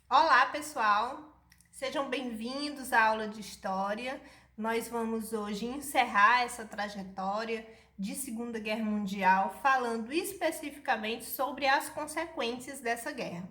Olá, pessoal! Sejam bem-vindos à aula de História. Nós vamos hoje encerrar essa trajetória de Segunda Guerra Mundial, falando especificamente sobre as consequências dessa guerra.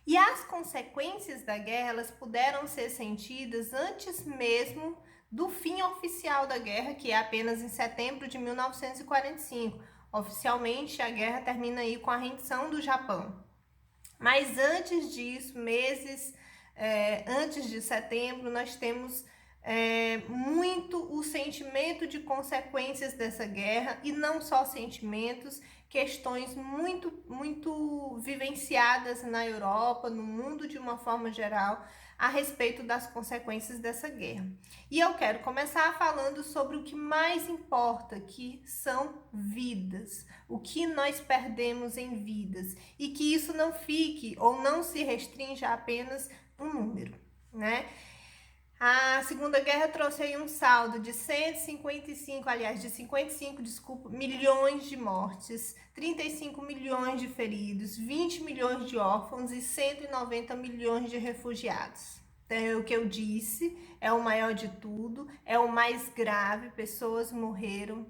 E as consequências da guerra, elas puderam ser sentidas antes mesmo do fim oficial da guerra, que é apenas em setembro de 1945. Oficialmente, a guerra termina aí com a rendição do Japão. Mas antes disso, meses antes de setembro, nós temos muito o sentimento de consequências dessa guerra, e não só sentimentos, questões muito vivenciadas na Europa, no mundo de uma forma geral, a respeito das consequências dessa guerra. E eu quero começar falando sobre o que mais importa, que são vidas, o que nós perdemos em vidas, e que isso não fique ou não se restrinja a apenas um número, né? A Segunda Guerra trouxe aí um saldo de 55 milhões de mortes, 35 milhões de feridos, 20 milhões de órfãos e 190 milhões de refugiados. Então, é o que eu disse, é o maior de tudo, é o mais grave, pessoas morreram,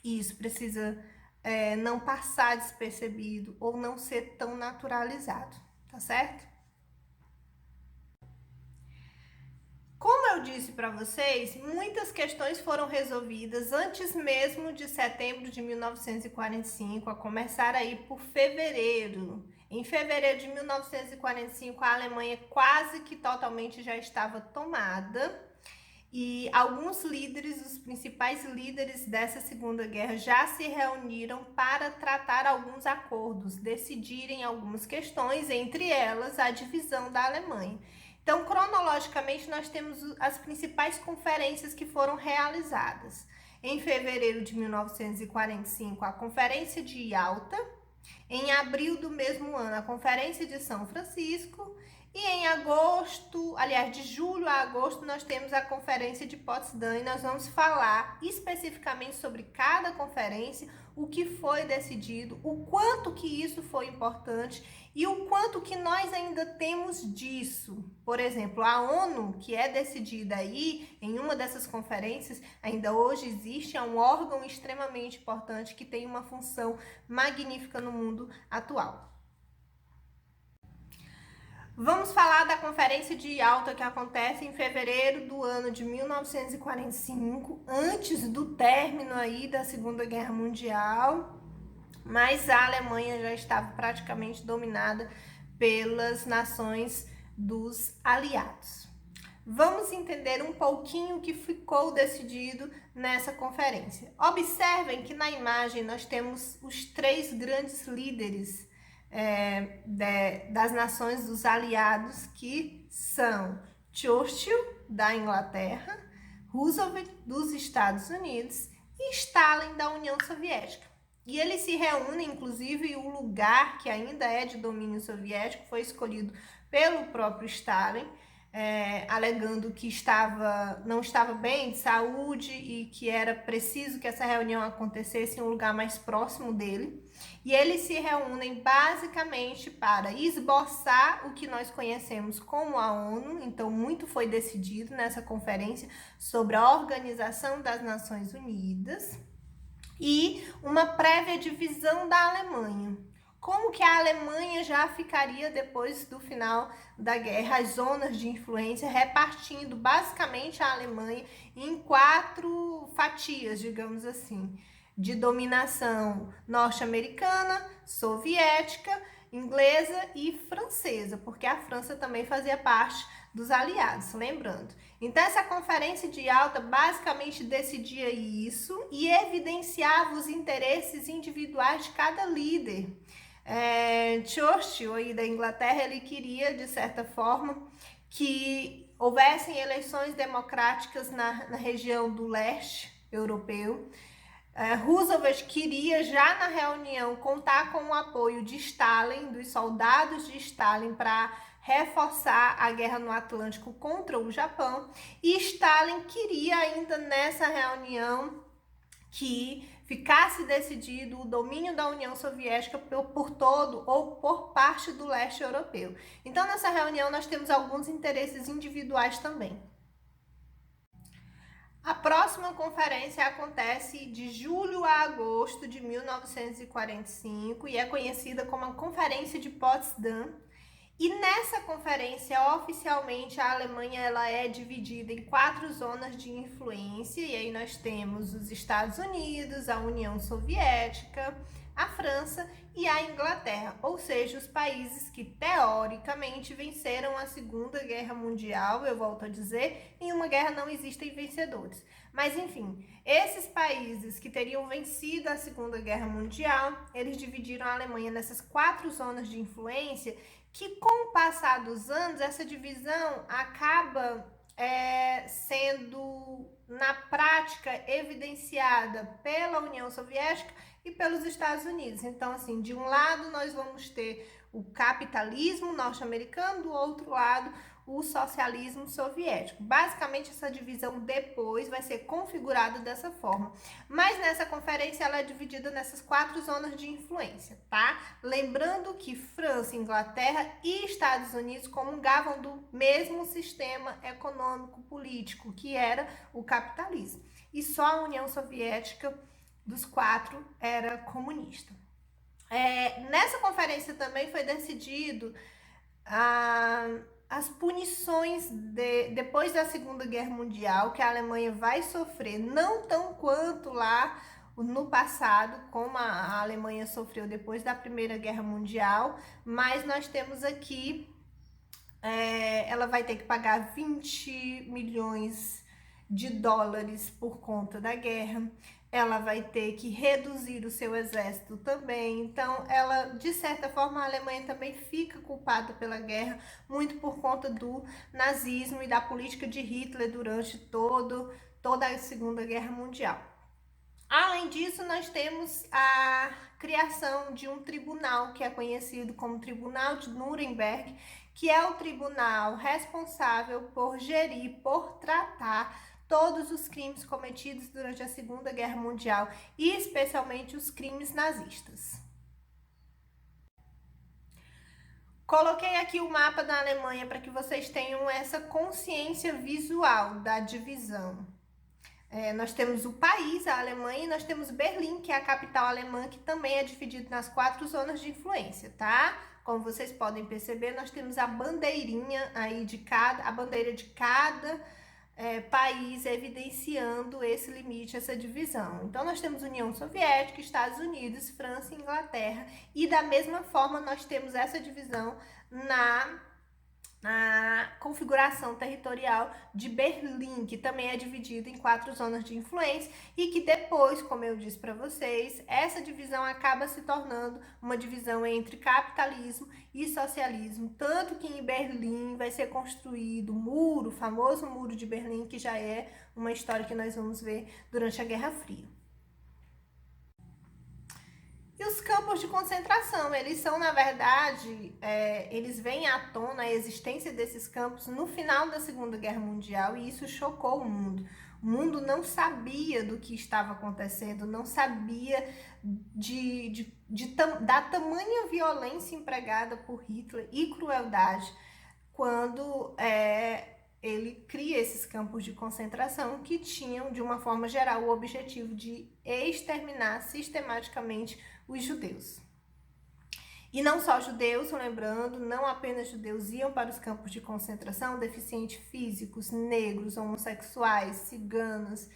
e isso precisa não passar despercebido ou não ser tão naturalizado, tá certo? Como eu disse para vocês, muitas questões foram resolvidas antes mesmo de setembro de 1945, a começar aí por fevereiro. Em fevereiro de 1945, a Alemanha quase que totalmente já estava tomada, e alguns líderes, os principais líderes dessa Segunda Guerra, já se reuniram para tratar alguns acordos, decidirem algumas questões, entre elas a divisão da Alemanha. Então, cronologicamente, nós temos as principais conferências que foram realizadas. Em fevereiro de 1945, a Conferência de Yalta. Em abril do mesmo ano, a Conferência de São Francisco. E em agosto, aliás, de julho a agosto, nós temos a Conferência de Potsdam, e nós vamos falar especificamente sobre cada conferência, o que foi decidido, o quanto que isso foi importante e o quanto que nós ainda temos disso. Por exemplo, a ONU, que é decidida aí em uma dessas conferências, ainda hoje existe, é um órgão extremamente importante que tem uma função magnífica no mundo atual. Vamos falar da Conferência de Yalta, que acontece em fevereiro do ano de 1945, antes do término aí da Segunda Guerra Mundial, mas a Alemanha já estava praticamente dominada pelas nações dos aliados. Vamos entender um pouquinho o que ficou decidido nessa conferência. Observem que na imagem nós temos os três grandes líderes das nações dos aliados, que são Churchill, da Inglaterra, Roosevelt, dos Estados Unidos, e Stalin, da União Soviética. E eles se reúnem, inclusive, o lugar que ainda é de domínio soviético foi escolhido pelo próprio Stalin, alegando que não estava bem de saúde e que era preciso que essa reunião acontecesse em um lugar mais próximo dele. E eles se reúnem basicamente para esboçar o que nós conhecemos como a ONU. Então, muito foi decidido nessa conferência sobre a Organização das Nações Unidas e uma prévia divisão da Alemanha. Como que a Alemanha já ficaria depois do final da guerra, as zonas de influência, repartindo basicamente a Alemanha em 4 fatias, digamos assim, de dominação norte-americana, soviética, inglesa e francesa, porque a França também fazia parte dos aliados, lembrando. Então, essa Conferência de Yalta basicamente decidia isso e evidenciava os interesses individuais de cada líder. Churchill, aí da Inglaterra, ele queria, de certa forma, que houvessem eleições democráticas na região do leste europeu. Roosevelt queria, já na reunião, contar com o apoio de Stalin, dos soldados de Stalin, para reforçar a guerra no Atlântico contra o Japão. E Stalin queria ainda nessa reunião que ficasse decidido o domínio da União Soviética por todo ou por parte do leste europeu. Então, nessa reunião, nós temos alguns interesses individuais também. A próxima conferência acontece de julho a agosto de 1945 e é conhecida como a Conferência de Potsdam. E nessa conferência, oficialmente, a Alemanha ela é dividida em 4 zonas de influência, e aí nós temos os Estados Unidos, a União Soviética, a França e a Inglaterra, ou seja, os países que teoricamente venceram a Segunda Guerra Mundial. Eu volto a dizer, em uma guerra não existem vencedores. Mas enfim, esses países que teriam vencido a Segunda Guerra Mundial, eles dividiram a Alemanha nessas 4 zonas de influência, que com o passar dos anos, essa divisão acaba sendo, na prática, evidenciada pela União Soviética e pelos Estados Unidos. Então, assim, de um lado nós vamos ter o capitalismo norte-americano, do outro lado o socialismo soviético. Basicamente, essa divisão depois vai ser configurada dessa forma. Mas nessa conferência ela é dividida nessas 4 zonas de influência, tá? Lembrando que França, Inglaterra e Estados Unidos comungavam do mesmo sistema econômico político, que era o capitalismo. E só a União Soviética, dos 4, era comunista. Nessa conferência também foi decidido as punições depois da Segunda Guerra Mundial, que a Alemanha vai sofrer, não tão quanto lá no passado, como a Alemanha sofreu depois da Primeira Guerra Mundial, mas nós temos aqui, ela vai ter que pagar 20 milhões de dólares por conta da guerra. Ela vai ter que reduzir o seu exército também. Então, ela, de certa forma, a Alemanha também fica culpada pela guerra, muito por conta do nazismo e da política de Hitler durante toda a Segunda Guerra Mundial. Além disso, nós temos a criação de um tribunal que é conhecido como Tribunal de Nuremberg, que é o tribunal responsável por gerir, por tratar todos os crimes cometidos durante a Segunda Guerra Mundial e especialmente os crimes nazistas. Coloquei aqui o mapa da Alemanha para que vocês tenham essa consciência visual da divisão. Nós temos o país, a Alemanha, e nós temos Berlim, que é a capital alemã, que também é dividido nas 4 zonas de influência, tá? Como vocês podem perceber, nós temos a bandeirinha aí a bandeira de cada país evidenciando esse limite, essa divisão. Então, nós temos União Soviética, Estados Unidos, França e Inglaterra, e da mesma forma nós temos essa divisão na configuração territorial de Berlim, que também é dividida em 4 zonas de influência e que depois, como eu disse para vocês, essa divisão acaba se tornando uma divisão entre capitalismo e socialismo, tanto que em Berlim vai ser construído o famoso Muro de Berlim, que já é uma história que nós vamos ver durante a Guerra Fria. E os campos de concentração, eles são, na verdade, eles vêm à tona a existência desses campos no final da Segunda Guerra Mundial, e isso chocou o mundo. O mundo não sabia do que estava acontecendo, não sabia da tamanha violência empregada por Hitler e crueldade quando ele cria esses campos de concentração que tinham, de uma forma geral, o objetivo de exterminar sistematicamente os judeus. E não só judeus, lembrando, não apenas judeus iam para os campos de concentração, deficientes físicos, negros, homossexuais, ciganos.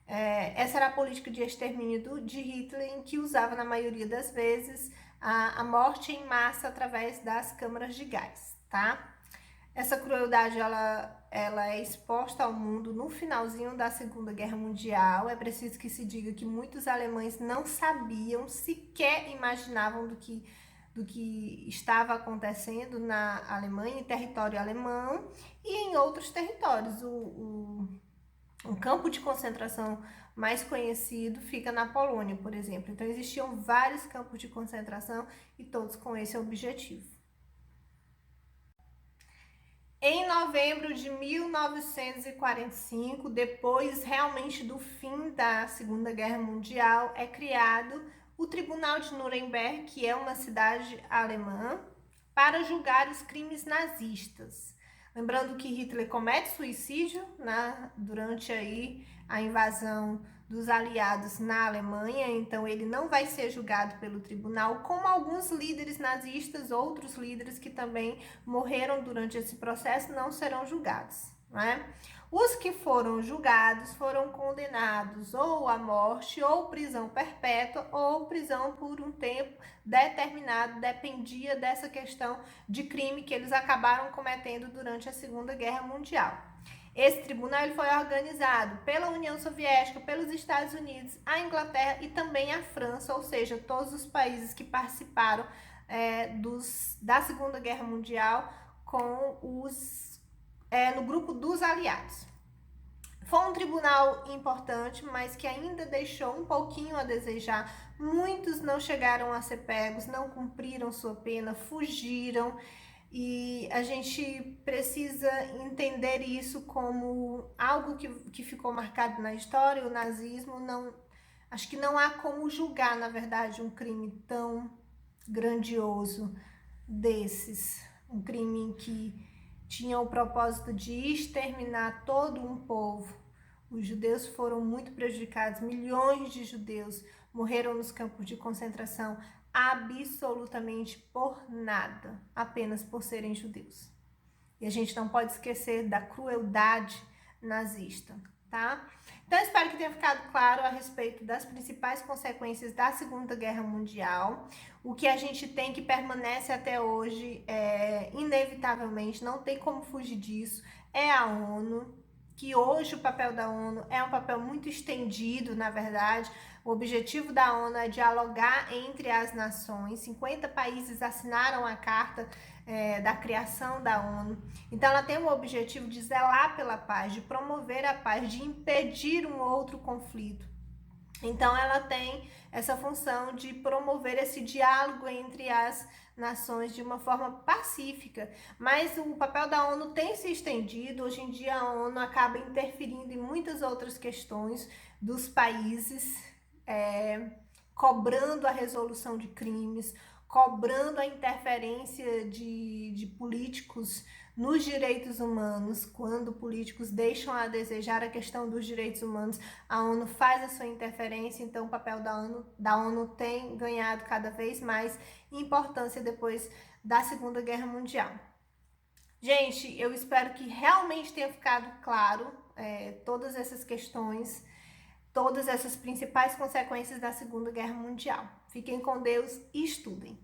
Essa era a política de extermínio de Hitler, em que usava, na maioria das vezes, a morte em massa através das câmaras de gás, tá? Essa crueldade, ela é exposta ao mundo no finalzinho da Segunda Guerra Mundial. É preciso que se diga que muitos alemães não sabiam, sequer imaginavam do que estava acontecendo na Alemanha, em território alemão e em outros territórios. Um campo de concentração mais conhecido fica na Polônia, por exemplo. Então, existiam vários campos de concentração e todos com esse objetivo. Em novembro de 1945, depois realmente do fim da Segunda Guerra Mundial, é criado o Tribunal de Nuremberg, que é uma cidade alemã, para julgar os crimes nazistas. Lembrando que Hitler comete suicídio, né, durante aí a invasão dos aliados na Alemanha, então ele não vai ser julgado pelo tribunal, como alguns líderes nazistas, outros líderes que também morreram durante esse processo não serão julgados, né? Os que foram julgados foram condenados ou à morte, ou prisão perpétua, ou prisão por um tempo determinado, dependia dessa questão de crime que eles acabaram cometendo durante a Segunda Guerra Mundial. Esse tribunal ele foi organizado pela União Soviética, pelos Estados Unidos, a Inglaterra e também a França, ou seja, todos os países que participaram da Segunda Guerra Mundial com no grupo dos aliados. Foi um tribunal importante, mas que ainda deixou um pouquinho a desejar. Muitos não chegaram a ser pegos, não cumpriram sua pena, fugiram. E a gente precisa entender isso como algo que ficou marcado na história. O nazismo acho que não há como julgar, na verdade, um crime tão grandioso desses. Um crime que tinha o propósito de exterminar todo um povo. Os judeus foram muito prejudicados, milhões de judeus morreram nos campos de concentração absolutamente por nada, apenas por serem judeus. E a gente não pode esquecer da crueldade nazista, tá? Então, espero que tenha ficado claro a respeito das principais consequências da Segunda Guerra Mundial. O que a gente tem que permanece até hoje, inevitavelmente, não tem como fugir disso, é a ONU, que hoje o papel da ONU é um papel muito estendido, na verdade. O objetivo da ONU é dialogar entre as nações. 50 países assinaram a carta da criação da ONU. Então, ela tem o objetivo de zelar pela paz, de promover a paz, de impedir um outro conflito. Então, ela tem essa função de promover esse diálogo entre as nações de uma forma pacífica, mas o papel da ONU tem se estendido. Hoje em dia, a ONU acaba interferindo em muitas outras questões dos países, cobrando a resolução de crimes, cobrando a interferência de políticos nos direitos humanos. Quando políticos deixam a desejar a questão dos direitos humanos, a ONU faz a sua interferência. Então, o papel da ONU tem ganhado cada vez mais importância depois da Segunda Guerra Mundial. Gente, eu espero que realmente tenha ficado claro todas essas questões, todas essas principais consequências da Segunda Guerra Mundial. Fiquem com Deus e estudem.